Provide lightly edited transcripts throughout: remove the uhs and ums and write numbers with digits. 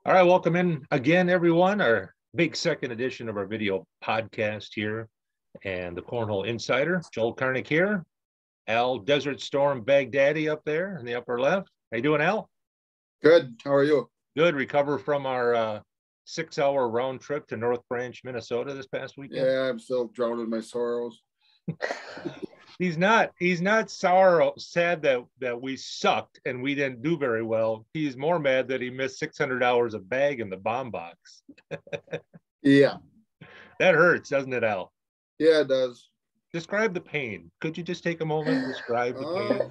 All right, welcome in again, everyone. Our big second edition of our video podcast here, and the Cornhole Insider. Joel Karnick here. Al Desert Storm Baghdadi up there in the upper left. How you doing, Al? Good. How are you? Good. Recover from our 6-hour round trip to North Branch, Minnesota this past weekend. Yeah, I'm still drowning in my sorrows. He's not sad that we sucked and we didn't do very well. He's more mad that he missed 600 hours of bag in the bomb box. Yeah. That hurts, doesn't it, Al? Yeah, it does. Describe the pain. Could you just take a moment and describe the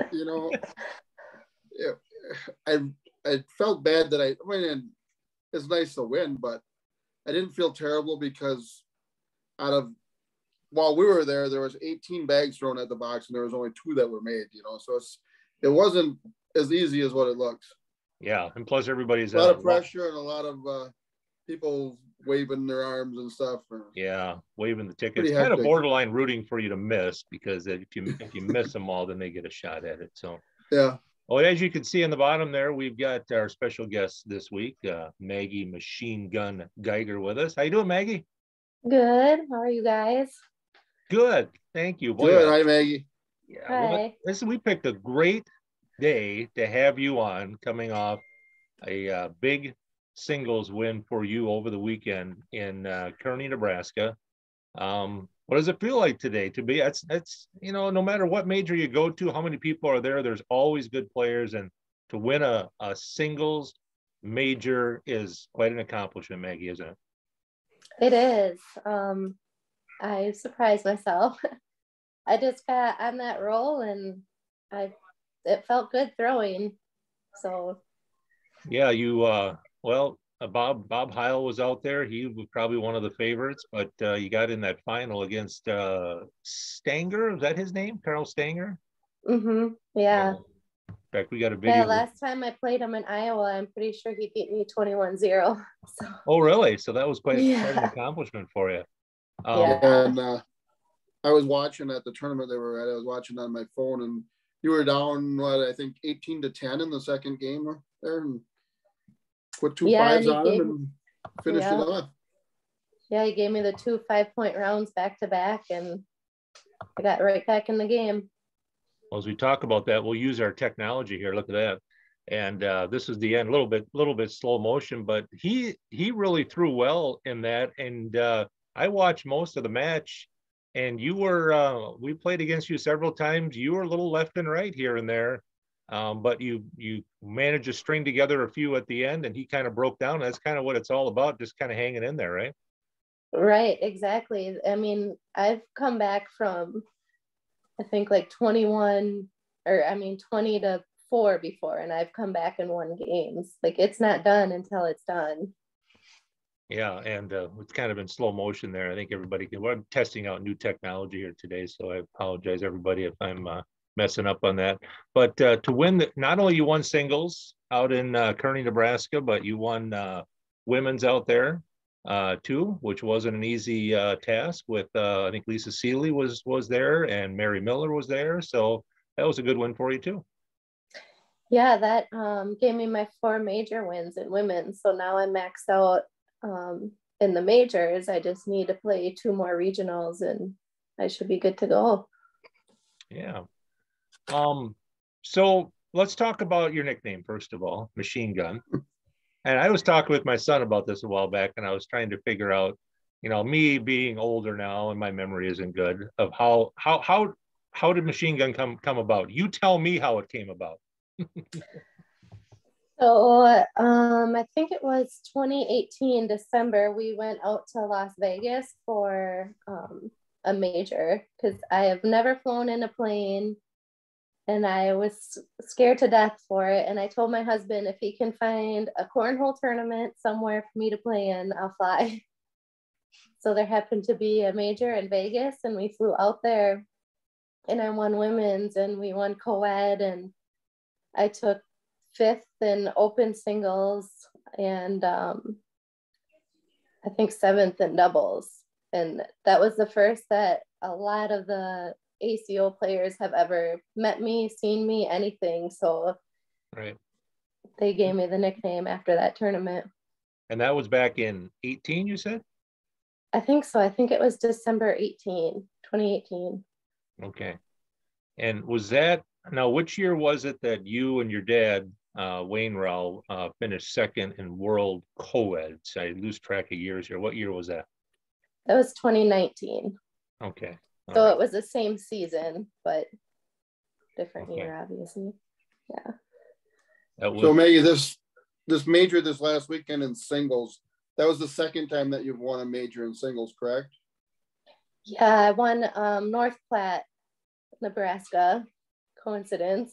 pain? I felt bad that I mean, it's nice to win, but I didn't feel terrible because while we were there was 18 bags thrown at the box and there was only 2 that were made, so it wasn't as easy as what it looks. Yeah, and plus everybody's a lot of pressure and a lot of people waving their arms and stuff. Yeah, waving the tickets. It's kind of borderline rooting for you to miss, because if you miss them all, then they get a shot at it. So yeah. Well, as you can see in the bottom there, we've got our special guest this week, Maggie Machine Gun Geiger, with us. How you doing, Maggie? Good. How are you guys? Good. Thank you. Boy, good. Hi, Maggie. Yeah. Hi. Well, we picked a great day to have you on, coming off a big singles win for you over the weekend in Kearney, Nebraska. What does it feel like today to be? It's no matter what major you go to, how many people are there, there's always good players, and to win a singles major is quite an accomplishment, Maggie, isn't it? It is. I surprised myself. I just got on that roll and it felt good throwing. So yeah, you Bob Heil was out there. He was probably one of the favorites, but you got in that final against Stanger. Is that his name? Carl Stanger? Mm-hmm. Yeah. In fact, we got a video. Yeah, last time I played him in Iowa, I'm pretty sure he beat me 21-0. So. Oh, really? So that was quite an accomplishment for you. And I was watching at the tournament they were at. I was watching on my phone, and you were down, I think 18-10 in the second game there, and put 2 5s on him and finished it off. Yeah, he gave me the 2 5-point rounds back to back, and I got right back in the game. Well, as we talk about that, we'll use our technology here. Look at that. And this is the end, a little bit slow motion, but he really threw well in that. And I watched most of the match, and you were we played against you several times. You were a little left and right here and there. But you managed to string together a few at the end, and he kind of broke down. That's kind of what it's all about, just kind of hanging in there, right? Right, exactly. I mean, I've come back from, I think, like 20-4 before, and I've come back and won games. Like, it's not done until it's done. Yeah, and it's kind of in slow motion there. I think we're testing out new technology here today, so I apologize, everybody, if I'm messing up on that. But to win, not only you won singles out in Kearney, Nebraska, but you won women's out there too, which wasn't an easy task. With I think Lisa Seeley was there, and Mary Miller was there, so that was a good win for you too. Yeah, that gave me my 4 major wins in women, so now I'm maxed out in the majors. I just need to play 2 more regionals and I should be good to go. Yeah. So let's talk about your nickname, first of all, Machine Gun. And I was talking with my son about this a while back, and I was trying to figure out, me being older now and my memory isn't good, of how did Machine Gun come about? You tell me how it came about. So I think it was 2018 December, we went out to Las Vegas for a major, because I have never flown in a plane. And I was scared to death for it. And I told my husband, if he can find a cornhole tournament somewhere for me to play in, I'll fly. So there happened to be a major in Vegas, and we flew out there, and I won women's and we won co-ed, and I took 5th in open singles and I think 7th in doubles. And that was the first that a lot of the ACO players have ever met me, seen me, anything. So right. They gave me the nickname after that tournament. And that was back in 18, you said? I think so. I think it was December 2018. Okay. And was that, now which year was it that you and your dad, Wayne Rowell, finished second in world co-eds? I lose track of years here. What year was that? That was 2019. Okay. All So right. it was the same season, but different Okay. year, obviously. Yeah. That was, So Maggie, this major this last weekend in singles, that was the second time that you've won a major in singles, correct? Yeah, I won North Platte, Nebraska. Coincidence.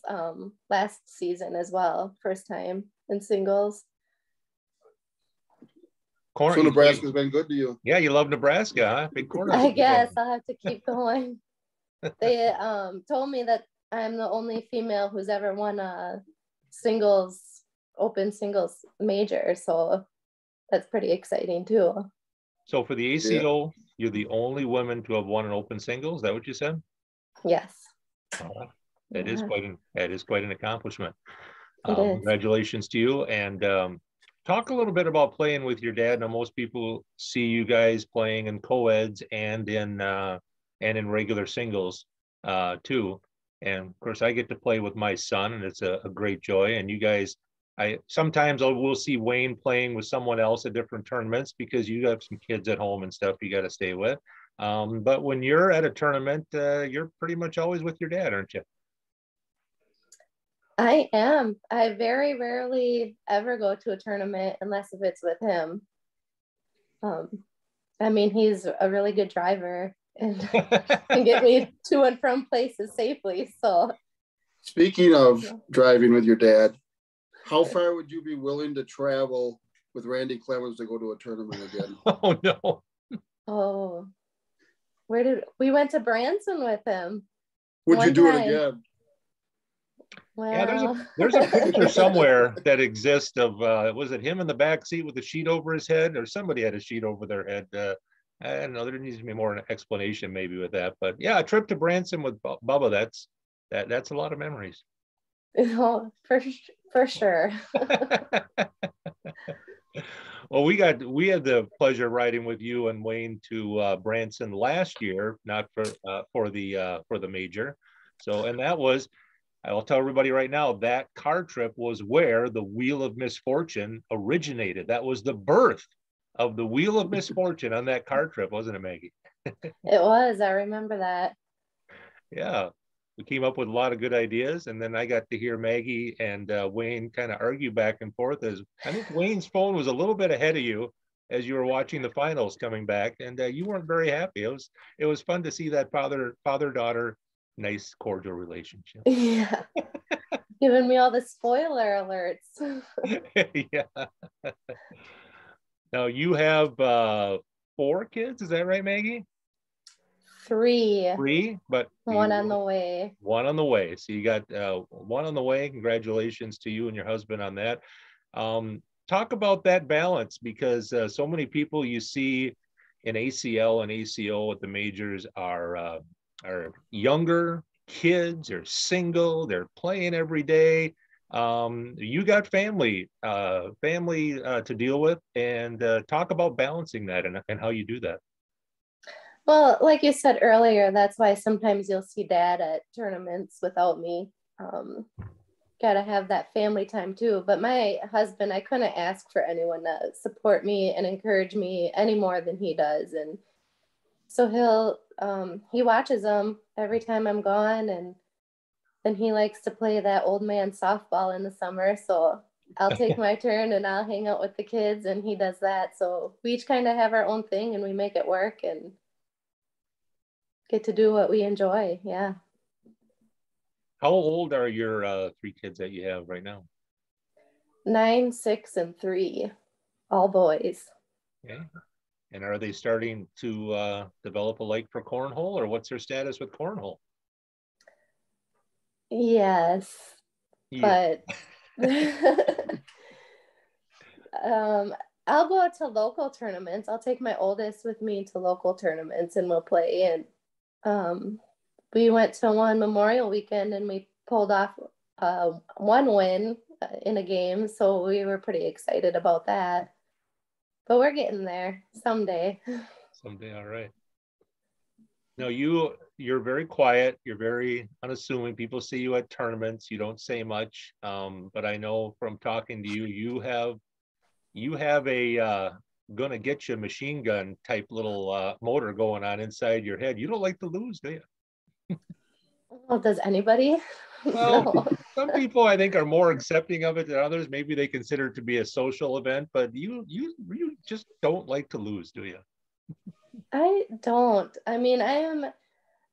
Last season as well. First time in singles. So Nebraska's been good to you. Yeah, you love Nebraska, huh? Big corner. I guess I'll have to keep going. They told me that I'm the only female who's ever won a open singles major. So that's pretty exciting too. So for the ACO, you're the only woman to have won an open singles. Is that what you said? Yes. That is quite an accomplishment. It is. Congratulations to you. And talk a little bit about playing with your dad. Now, most people see you guys playing in co-eds and in regular singles too. And of course, I get to play with my son, and it's a great joy. And you guys, sometimes we'll see Wayne playing with someone else at different tournaments because you have some kids at home and stuff you got to stay with. But when you're at a tournament, you're pretty much always with your dad, aren't you? I am. I very rarely ever go to a tournament unless if it's with him. I mean, he's a really good driver and can get me to and from places safely. So, speaking of driving with your dad, how far would you be willing to travel with Randy Clemens to go to a tournament again? Oh no. Oh, we went to Branson with him? Would you do it again? Well, yeah, there's a picture somewhere that exists of was it him in the back seat with a sheet over his head, or somebody had a sheet over their head? I don't know. There needs to be more an explanation maybe with that, but yeah, a trip to Branson with Bubba. That's a lot of memories. Oh, for sure. Well, we had the pleasure riding with you and Wayne to Branson last year, not for the major. So, and that was, I will tell everybody right now, that car trip was where the Wheel of Misfortune originated. That was the birth of the Wheel of Misfortune on that car trip, wasn't it, Maggie? It was. I remember that. Yeah. We came up with a lot of good ideas, and then I got to hear Maggie and Wayne kind of argue back and forth. As I think Wayne's phone was a little bit ahead of you as you were watching the finals coming back, and you weren't very happy. It was fun to see that father-daughter nice cordial relationship. Yeah. Giving me all the spoiler alerts. Yeah. Now you have 4 kids, is that right, Maggie? 3. 3, but one on the way. One on the way. So you got 1 on the way. Congratulations to you and your husband on that. Talk about that balance, because so many people you see in ACL and ACO at the majors are younger kids, they're single, they're playing every day. You got family to deal with, and talk about balancing that and how you do that. Well, like you said earlier, that's why sometimes you'll see dad at tournaments without me. Gotta have that family time too. But my husband, I couldn't ask for anyone to support me and encourage me any more than he does. And so he watches them every time I'm gone, and then he likes to play that old man softball in the summer. So I'll take my turn and I'll hang out with the kids, and he does that. So we each kind of have our own thing, and we make it work and get to do what we enjoy. Yeah. How old are your 3 kids that you have right now? 9, 6, and 3, all boys. Okay. And are they starting to develop a like for cornhole, or what's their status with cornhole? Yes, Yeah. but I'll go to local tournaments. I'll take my oldest with me to local tournaments, and we'll play. And we went to one Memorial weekend, and we pulled off 1 win in a game. So we were pretty excited about that. but we're getting there someday. Someday, all right. No, you're very quiet. You're very unassuming. People see you at tournaments. You don't say much. But I know from talking to you, you have a gonna get you machine gun type little motor going on inside your head. You don't like to lose, do you? Well, does anybody? Well, No. some people I think are more accepting of it than others. Maybe they consider it to be a social event, but you just don't like to lose, do you? I don't. I mean,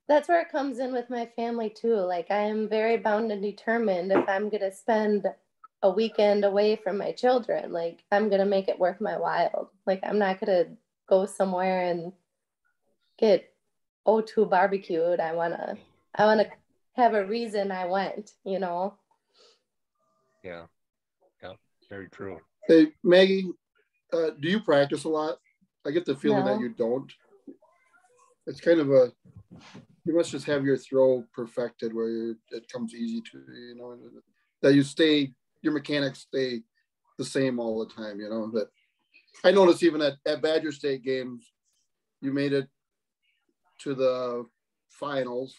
that's where it comes in with my family too. Like, I am very bound and determined if I'm going to spend a weekend away from my children, like, I'm going to make it worth my while. Like, I'm not going to go somewhere and get O2 barbecued. I want to have a reason I went, you know? Yeah. Yeah. Very true. Hey, Maggie, do you practice a lot? I get the feeling that No. you don't. It's kind of you must just have your throw perfected where it comes easy to you, know, that your mechanics stay the same all the time, you know. That I noticed even at Badger State games, you made it to the finals,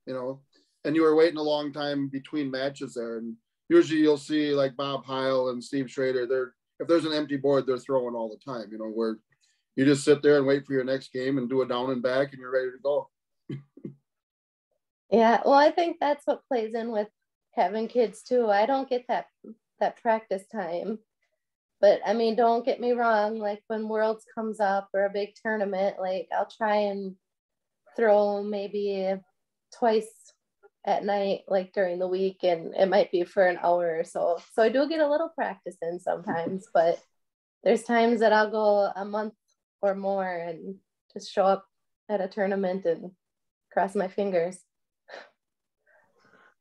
you know, and you were waiting a long time between matches there. And usually you'll see like Bob Heil and Steve Schrader, if there's an empty board, they're throwing all the time, you know, where you just sit there and wait for your next game and do a down and back and you're ready to go. Yeah, well, I think that's what plays in with having kids too. I don't get that practice time. But I mean, don't get me wrong, like when Worlds comes up or a big tournament, like I'll try and throw maybe twice at night, like during the week, and it might be for an hour or so. So I do get a little practice in sometimes, but there's times that I'll go a month or more and just show up at a tournament and cross my fingers.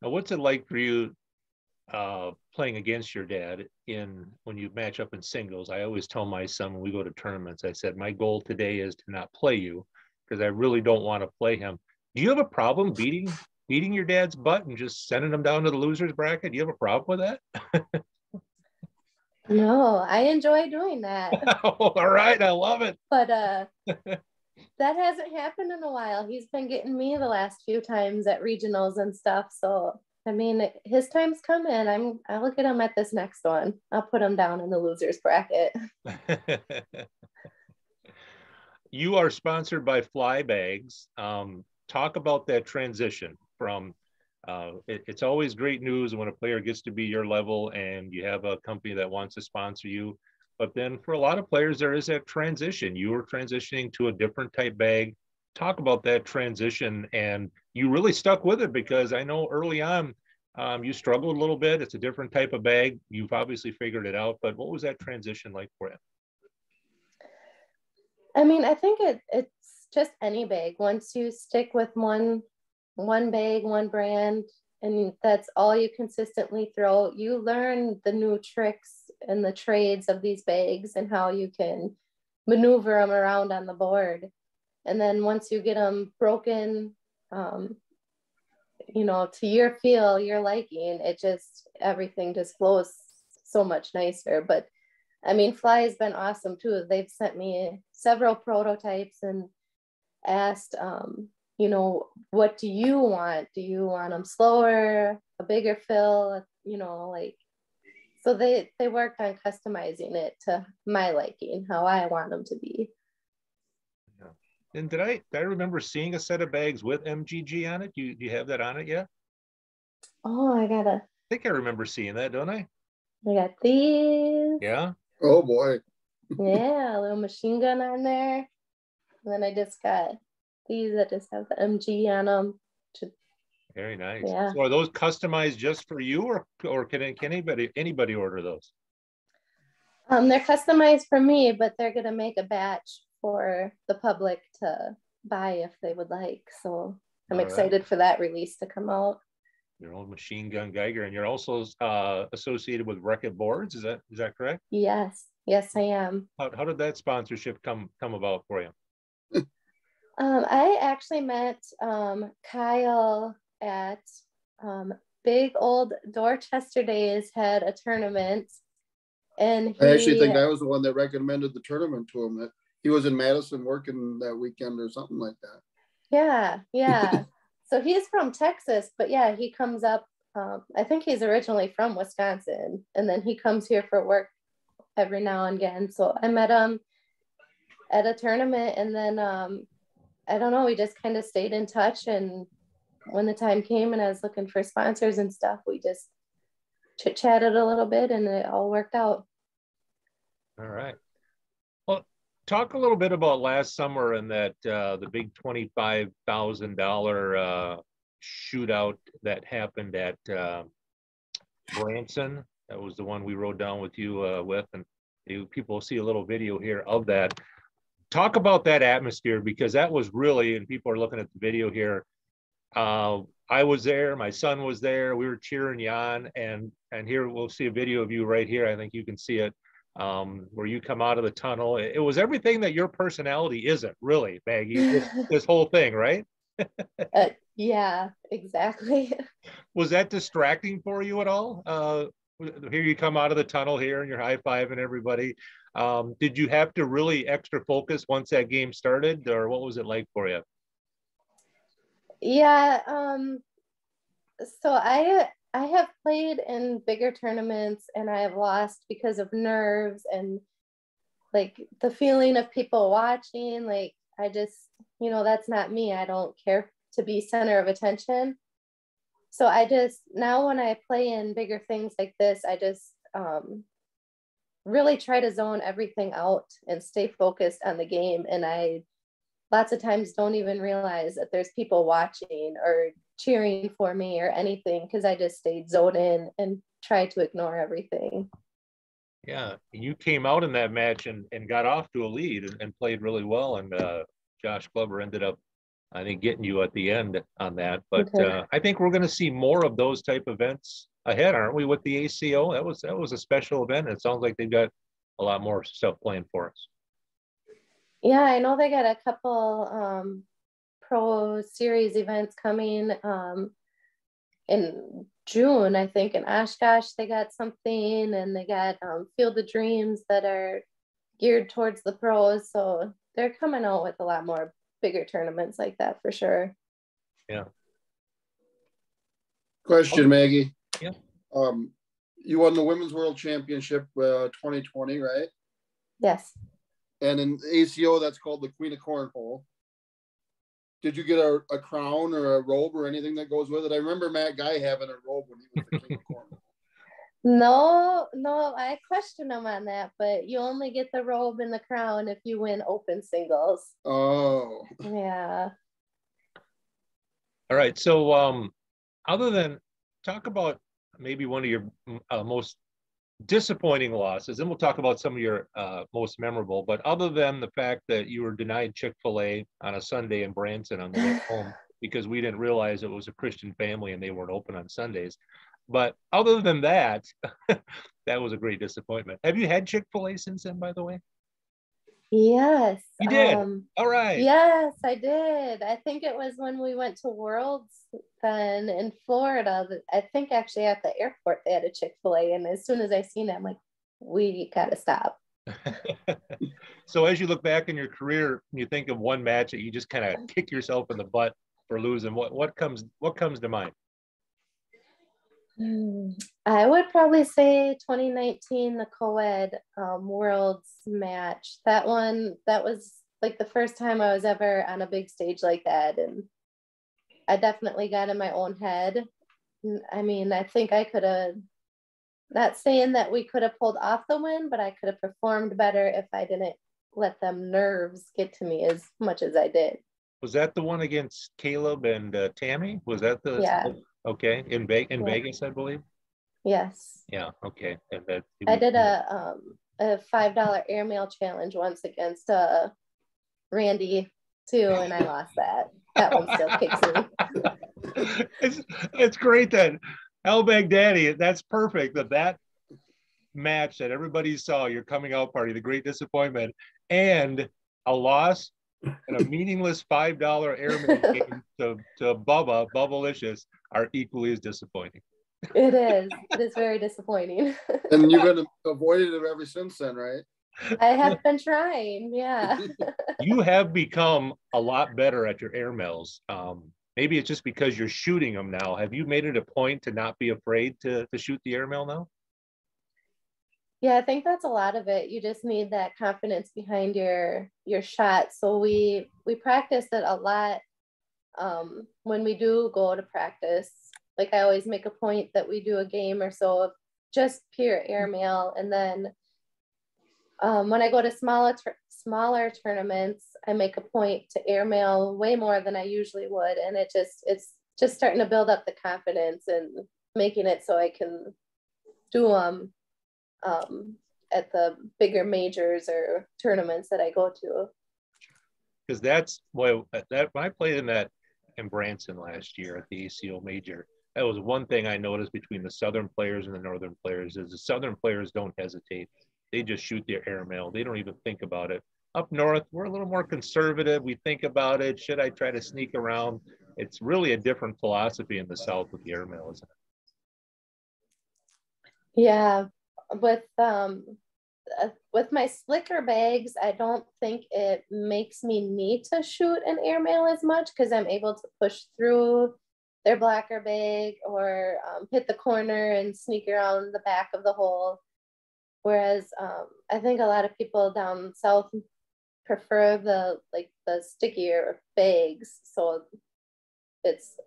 Now, what's it like for you playing against your dad when you match up in singles? I always tell my son when we go to tournaments, I said, my goal today is to not play you because I really don't want to play him. Do you have a problem beating your dad's butt and just sending him down to the losers bracket? Do you have a problem with that? No, I enjoy doing that. All right, I love it. But that hasn't happened in a while. He's been getting me the last few times at regionals and stuff. So I mean, his time's coming. I'll get him at this next one. I'll put him down in the losers bracket. You are sponsored by Fly Bags. Talk about that transition from it's always great news when a player gets to be your level and you have a company that wants to sponsor you. But then for a lot of players, there is that transition. You were transitioning to a different type bag. Talk about that transition, and you really stuck with it because I know early on you struggled a little bit. It's a different type of bag. You've obviously figured it out, but what was that transition like for you? I mean, I think it's just any bag. Once you stick with one bag, one brand, and that's all you consistently throw, you learn the new tricks and the trades of these bags and how you can maneuver them around on the board. And then once you get them broken, you know, to your feel, your liking, everything just flows so much nicer. But I mean, Fly has been awesome too. They've sent me several prototypes and asked, you know, what do you want? Do you want them slower, a bigger fill, you know, like, so they worked on customizing it to my liking, how I want them to be. Yeah. And did I remember seeing a set of bags with MGG on it? Do you have that on it yet? Oh, I think I remember seeing that, don't I? I got these. Yeah. Oh boy. Yeah, a little machine gun on there. And then I just got these that just have the MG on them. Very nice. Yeah. So are those customized just for you, or can anybody order those? They're customized for me, but they're gonna make a batch for the public to buy if they would like. So I'm excited for that release to come out. Your own machine gun Geiger, and you're also associated with Wreck-It Boards. Is that correct? Yes, I am. How did that sponsorship come about for you? I actually met Kyle at Big Old Dorchester Days, had a tournament, And I actually think I was the one that recommended the tournament to him. That he was in Madison working that weekend or something like that. Yeah. So he's from Texas, but yeah, he comes up. I think he's originally from Wisconsin, and then he comes here for work every now and again. So I met him at a tournament, and then I don't know, we just kind of stayed in touch. And when the time came and I was looking for sponsors and stuff, we just chit-chatted a little bit, and it all worked out. All right. Well, talk a little bit about last summer and that the big $25,000 shootout that happened at Branson. That was the one we rode down with you with, and people see a little video here of that. Talk about that atmosphere, because that was really, and people are looking at the video here. I was there, my son was there, we were cheering you on, and here we'll see a video of you right here. I think you can see it, where you come out of the tunnel. It was everything that your personality isn't, really, Maggie, this whole thing, right? Yeah, exactly. Was that distracting for you at all? Here you come out of the tunnel here and you're high-fiving everybody. Did you have to really extra focus once that game started, or what was it like for you? Yeah, so I have played in bigger tournaments, and I have lost because of nerves and like the feeling of people watching. Like, I just, that's not me. I don't care to be center of attention. So I just, now when I play in bigger things like this, I just really try to zone everything out and stay focused on the game. And I lots of times don't even realize that there's people watching or cheering for me or anything, because I just stayed zoned in and tried to ignore everything. Yeah, you came out in that match and got off to a lead and played really well. And Josh Glover ended up, I think, getting you at the end on that. But Okay. I think we're going to see more of those type events ahead, aren't we, with the ACO? That was a special event. It sounds like they've got a lot more stuff planned for us. Yeah, I know they got a couple pro series events coming in June, I think. In Oshkosh they got something, and they got Field of Dreams that are geared towards the pros. So they're coming out with a lot more bigger tournaments like that for sure. Yeah. Question, Maggie. Yeah. You won the Women's World Championship 2020, right? Yes. And in ACO, that's called the Queen of Cornhole. Did you get a crown or a robe or anything that goes with it? I remember Matt Guy having a robe when he was the King of Cornhole. No, I questioned him on that, but you only get the robe and the crown if you win open singles. Oh. Yeah. All right. So other than, talk about maybe one of your most disappointing losses, and we'll talk about some of your most memorable, but other than the fact that you were denied Chick-fil-A on a Sunday in Branson on the way home because we didn't realize it was a Christian family and they weren't open on Sundays. But other than that, that was a great disappointment. Have you had Chick-fil-A since then, by the way? Yes. You did? All right. Yes, I did. I think it was when we went to Worlds then in Florida. I think actually at the airport they had a Chick-fil-A, and as soon as I seen it, I'm like, we gotta stop. So as you look back in your career, you think of one match that you just kind of kick yourself in the butt for losing. What comes to mind? I would probably say 2019, the co-ed Worlds match. That was like the first time I was ever on a big stage like that, and I definitely got in my own head. I mean, I think I could have, not saying that we could have pulled off the win, but I could have performed better if I didn't let them nerves get to me as much as I did. Was that the one against Caleb and Tammy? Was that the? Yeah. Okay, in Vegas, I believe. Yes. Yeah. Okay. And that I did a $5 airmail challenge once against Randy too, and I lost that. That one still kicks me. It's great that El Baghdadi. That's perfect. That match that everybody saw, your coming out party, the great disappointment, and a loss and a meaningless $5 airmail game to Bubbalicious are equally as disappointing. It is. It is very disappointing. And you've been avoiding it ever since then, right? I have been trying, yeah. You have become a lot better at your airmails. Maybe it's just because you're shooting them now. Have you made it a point to not be afraid to shoot the airmail now? Yeah, I think that's a lot of it. You just need that confidence behind your shot. So we practice it a lot when we do go to practice. Like I always make a point that we do a game or so of just pure airmail, and then when I go to smaller tournaments, I make a point to airmail way more than I usually would, and it's just starting to build up the confidence and making it so I can do them at the bigger majors or tournaments that I go to. Because that's when I played in Branson last year at the ACO Major. That was one thing I noticed between the Southern players and the Northern players is the Southern players don't hesitate. They just shoot their airmail. They don't even think about it. Up north, we're a little more conservative. We think about it. Should I try to sneak around? It's really a different philosophy in the South with the airmail, isn't it? Yeah, with my slicker bags, I don't think it makes me need to shoot an airmail as much because I'm able to push through their blacker bag or hit the corner and sneak around the back of the hole. Whereas I think a lot of people down south prefer the stickier bags. So it's,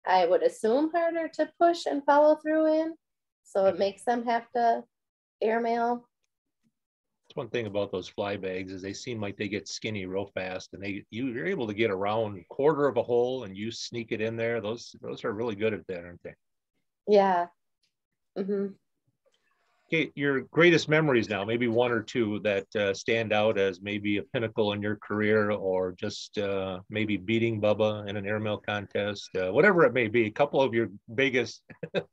I would assume, harder to push and follow through in. So it makes them have to airmail. That's one thing about those fly bags is they seem like they get skinny real fast, and you're able to get around a quarter of a hole and you sneak it in there. Those are really good at that, aren't they? Yeah. Mm-hmm. Okay, your greatest memories now, maybe one or two that stand out as maybe a pinnacle in your career, or just maybe beating Bubba in an airmail contest, whatever it may be, a couple of your biggest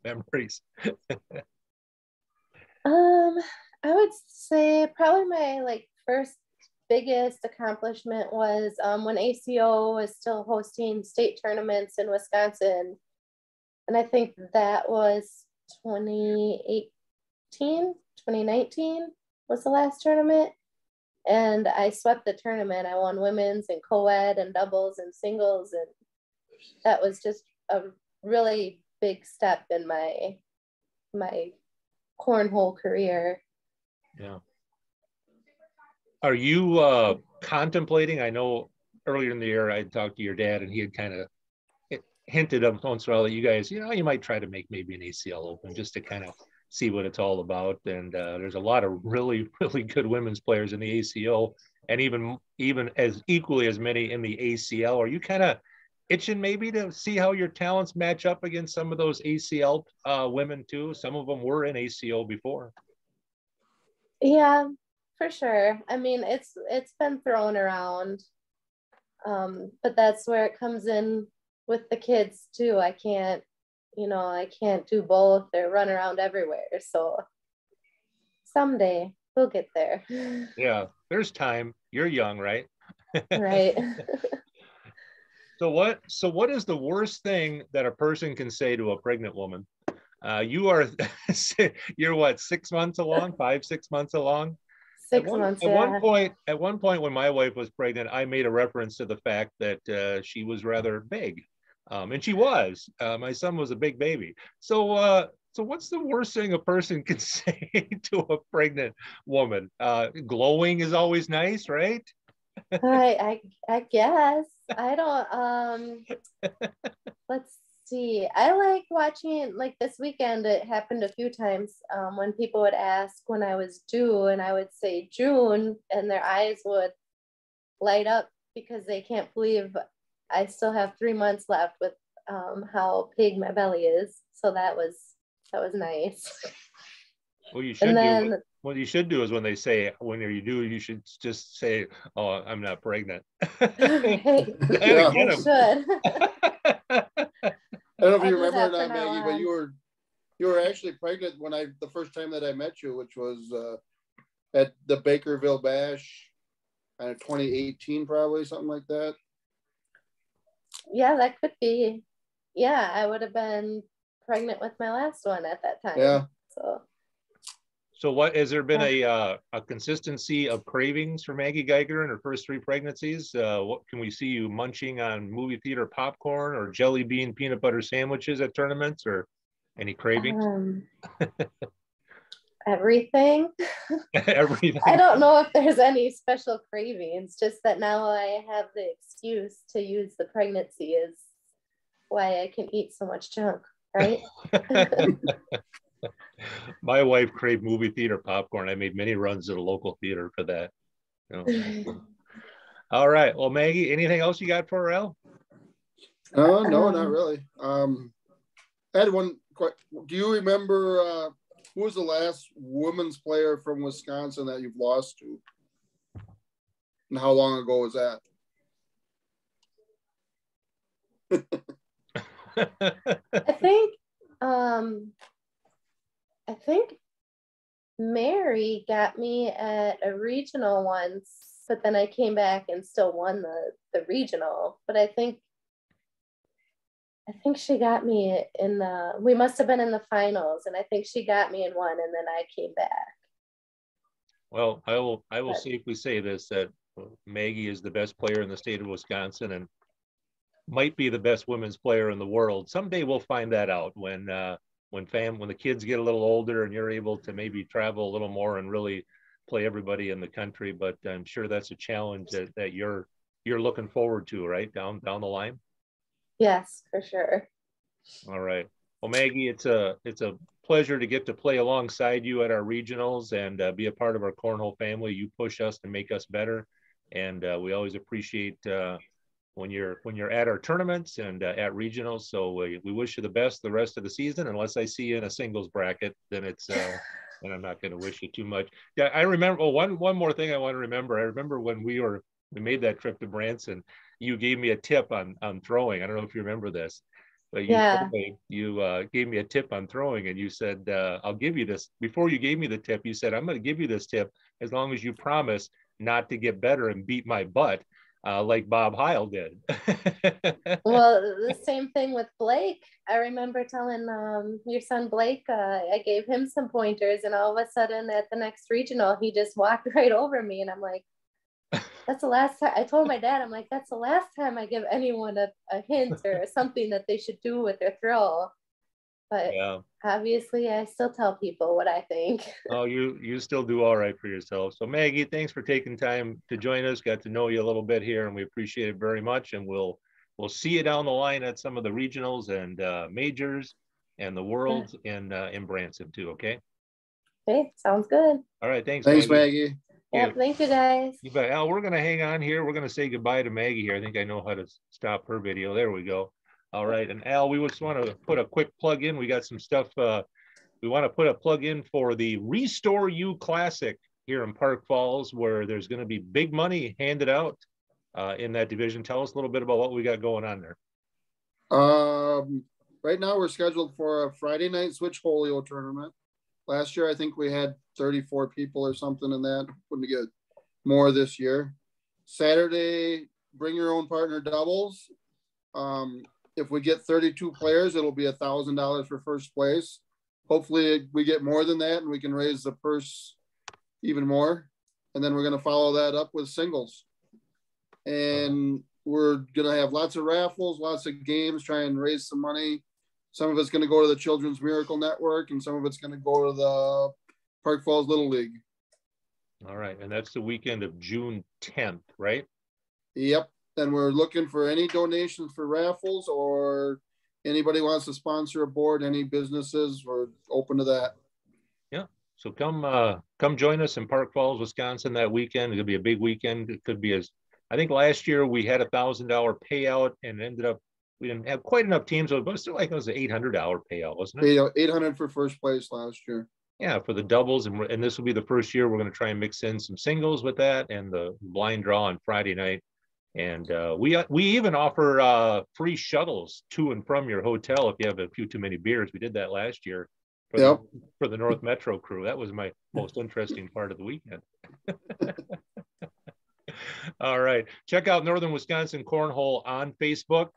memories. I would say probably my first biggest accomplishment was when ACO was still hosting state tournaments in Wisconsin. And I think that was 2019 was the last tournament. And I swept the tournament. I won women's and co-ed and doubles and singles. And that was just a really big step in my cornhole career. Yeah. Are you contemplating? I know earlier in the year I talked to your dad, and he had kind of hinted up once in a while that you guys, you might try to make maybe an ACL Open just to kind of see what it's all about. And there's a lot of really, really good women's players in the ACO, and even as equally as many in the ACL. Are you kind of itching maybe to see how your talents match up against some of those ACL women too? Some of them were in ACO before. Yeah, for sure. I mean, it's been thrown around, but that's where it comes in with the kids too. I can't do both or run around everywhere. So someday we'll get there. Yeah, there's time. You're young, right? Right. So what is the worst thing that a person can say to a pregnant woman? You're what, 6 months along, 5-6 months along? 6 months. At one point when my wife was pregnant, I made a reference to the fact that she was rather big. And she was. My son was a big baby. So what's the worst thing a person can say to a pregnant woman? Glowing is always nice, right? I guess. I don't let's see. I like watching, this weekend it happened a few times when people would ask when I was due, and I would say June, and their eyes would light up because they can't believe I still have 3 months left with how big my belly is. So that was nice. Well, what you should do is when they say, when are you due, you should just say, oh, I'm not pregnant. Right. Yeah. I should. I don't know if you remember or not, Maggie, but you were actually pregnant when the first time that I met you, which was at the Bakerville Bash, 2018, probably, something like that. Yeah, that could be. Yeah, I would have been pregnant with my last one at that time. Yeah. So what, has there been a consistency of cravings for Maggie Geiger in her first 3 pregnancies? What can we see you munching on movie theater popcorn or jelly bean peanut butter sandwiches at tournaments, or any cravings? Everything. Everything. I don't know if there's any special cravings, just that now I have the excuse to use the pregnancy as why I can eat so much junk, right? My wife craved movie theater popcorn. I made many runs at a local theater for that. All right. Well, Maggie, anything else you got for Al? No, not really. I had one. Do you remember who was the last women's player from Wisconsin that you've lost to? And how long ago was that? I think Mary got me at a regional once, but then I came back and still won the regional. But I think she got me in we must have been in the finals, and I think she got me in one, and then I came back. Well, I will safely say this, that Maggie is the best player in the state of Wisconsin and might be the best women's player in the world. Someday we'll find that out when the kids get a little older and you're able to maybe travel a little more and really play everybody in the country. But I'm sure that's a challenge that you're looking forward to, right? Down the line. Yes, for sure. All right. Well, Maggie, it's a pleasure to get to play alongside you at our regionals and be a part of our Cornhole family. You push us to make us better, and we always appreciate when you're at our tournaments and at regionals. So we wish you the best the rest of the season. Unless I see you in a singles bracket, then it's and I'm not going to wish you too much. Yeah, I remember. Oh, one more thing I want to remember. I remember when we made that trip to Branson. You gave me a tip on throwing. I don't know if you remember this, but you gave me a tip on throwing, and you said, I'll give you this. Before you gave me the tip, you said, I'm going to give you this tip as long as you promise not to get better and beat my butt like Bob Heil did. Well, the same thing with Blake. I remember telling your son Blake, I gave him some pointers, and all of a sudden at the next regional, he just walked right over me, and I'm like, that's the last time. I told my dad, I'm like, that's the last time I give anyone a hint or something that they should do with their throw. But obviously I still tell people what I think. Oh, you still do all right for yourself. So Maggie, thanks for taking time to join us. Got to know you a little bit here, and we appreciate it very much. And we'll see you down the line at some of the regionals and majors and the worlds in Branson too. Okay. Okay, sounds good. All right. Thanks, Maggie. Yeah, thank you guys. You bet. Al, we're going to hang on here. We're going to say goodbye to Maggie here. I think I know how to stop her video. There we go. All right. And Al, we just want to put a quick plug in. We got some stuff. We want to put a plug in for the Restore You Classic here in Park Falls, where there's going to be big money handed out in that division. Tell us a little bit about what we got going on there. Right now we're scheduled for a Friday night Switch Folio tournament. Last year, I think we had 34 people or something in that. Wouldn't get more this year. Saturday, bring your own partner doubles. If we get 32 players, it'll be $1,000 for first place. Hopefully we get more than that and we can raise the purse even more. And then we're going to follow that up with singles. And we're going to have lots of raffles, lots of games, try and raise some money. Some of it's going to go to the Children's Miracle Network, and some of it's going to go to the Park Falls Little League. All right. And that's the weekend of June 10th, right? Yep. And we're looking for any donations for raffles, or anybody wants to sponsor a board, any businesses, we're open to that. Yeah. So come join us in Park Falls, Wisconsin that weekend. It'll be a big weekend. It could be I think last year we had $1,000 payout and ended up, we didn't have quite enough teams, but it still like it was an $800 payout, wasn't it? $800 for first place last year. Yeah, for the doubles, and this will be the first year we're going to try and mix in some singles with that, and the blind draw on Friday night. And we even offer free shuttles to and from your hotel if you have a few too many beers. We did that last year for the North Metro crew. That was my most interesting part of the weekend. All right, check out Northern Wisconsin Cornhole on Facebook.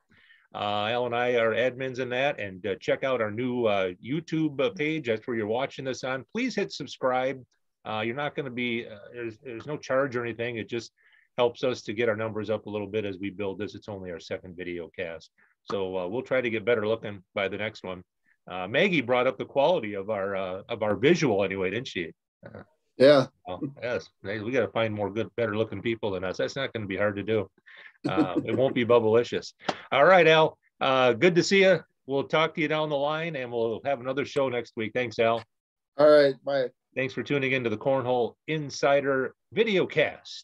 Al and I are admins in that, and check out our new YouTube page. That's where you're watching this on. Please hit subscribe. You're not going to be, there's no charge or anything. It just helps us to get our numbers up a little bit as we build this. It's only our second video cast. So we'll try to get better looking by the next one. Maggie brought up the quality of our visual anyway, didn't she? Yeah. Well, yes, we got to find more better looking people than us. That's not going to be hard to do. It won't be Bubblicious. All right, Al. Good to see you. We'll talk to you down the line, and we'll have another show next week. Thanks, Al. All right. Bye. Thanks for tuning into the Cornhole Insider Videocast.